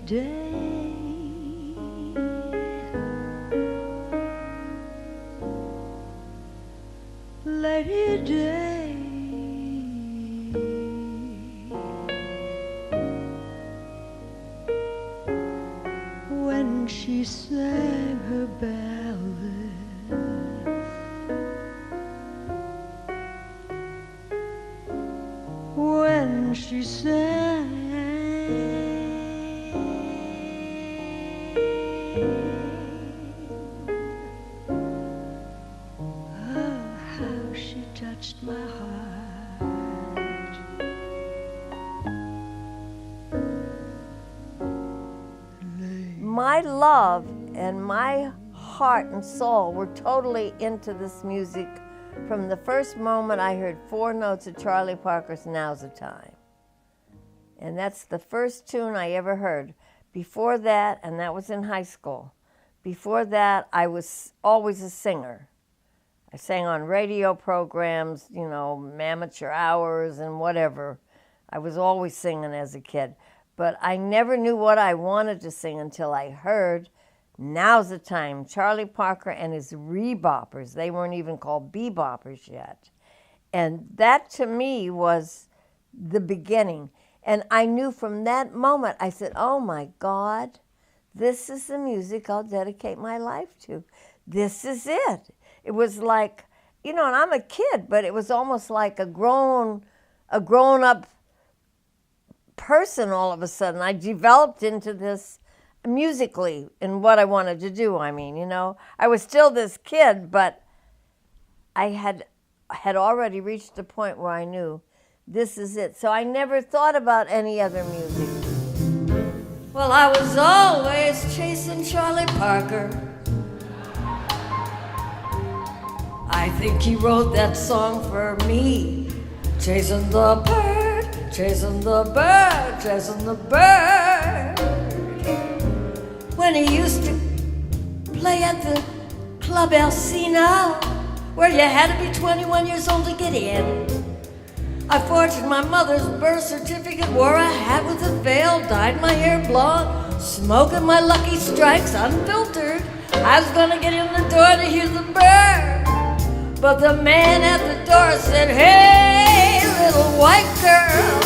day. Lady Day, when she sang her ballads, when she sang, oh, how she touched my heart. My love and my heart and soul were totally into this music from the first moment I heard 4 notes of Charlie Parker's Now's the Time. And that's the first tune I ever heard. Before that, and that was in high school, before that I was always a singer. I sang on radio programs, you know, amateur hours and whatever. I was always singing as a kid. But I never knew what I wanted to sing until I heard Now's the Time, Charlie Parker and his Reboppers. They weren't even called Beboppers yet. And that to me was the beginning. And I knew from that moment, I said, oh my God, this is the music I'll dedicate my life to. This is it. It was like, you know, and I'm a kid, but it was almost like a grown-up person all of a sudden. I developed into this musically in what I wanted to do. I mean, you know, I was still this kid, but I had already reached the point where I knew this is it. So I never thought about any other music. Well, I was always chasing Charlie Parker. I think he wrote that song for me. Chasing the bird, chasing the bird, chasing the bird. When he used to play at the Club El Sino, where you had to be 21 years old to get in. I forged my mother's birth certificate, wore a hat with a veil, dyed my hair blonde, smoking my Lucky Strikes unfiltered. I was gonna get in the door to hear the bird, but the man at the door said, hey, little white girl,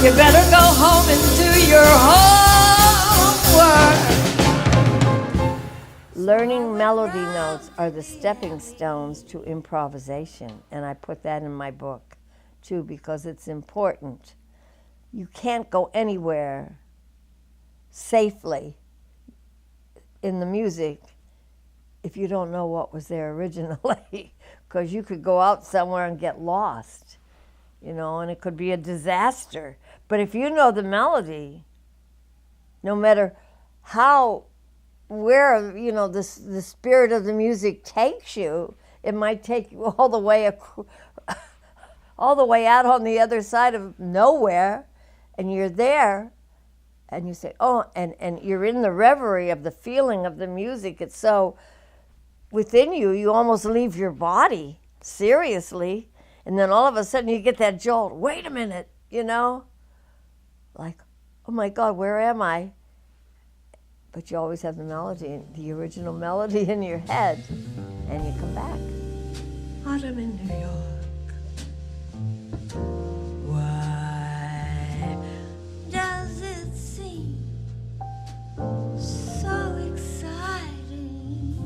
you better go home and do your homework. Learning melody notes are the stepping stones to improvisation, and I put that in my book too because it's important. You can't go anywhere safely in the music if you don't know what was there originally, because you could go out somewhere and get lost, you know, and it could be a disaster. But if you know the melody, no matter where, you know, the spirit of the music takes you, it might take you all the way out on the other side of nowhere, and you're there, and you say, oh, and you're in the reverie of the feeling of the music. It's so within you, you almost leave your body, seriously, and then all of a sudden you get that jolt, wait a minute, you know, like, oh my God, where am I? But you always have the melody, the original melody in your head, and you come back. Autumn in New York. Why does it seem so exciting?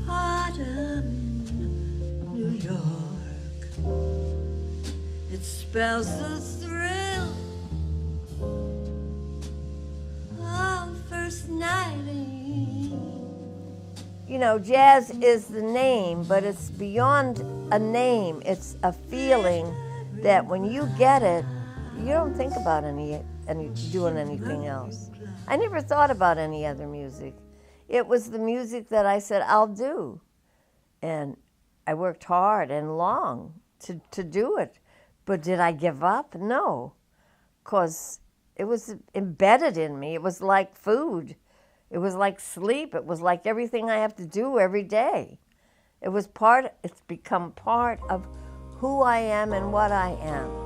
Autumn in New York. It spells the thrill of first nighting. You know, jazz is the name, but it's beyond a name. It's a feeling that when you get it, you don't think about doing anything else. I never thought about any other music. It was the music that I said, I'll do. And I worked hard and long to do it. But did I give up? No, because it was embedded in me. It was like food. It was like sleep. It was like everything I have to do every day. It's become part of who I am and what I am.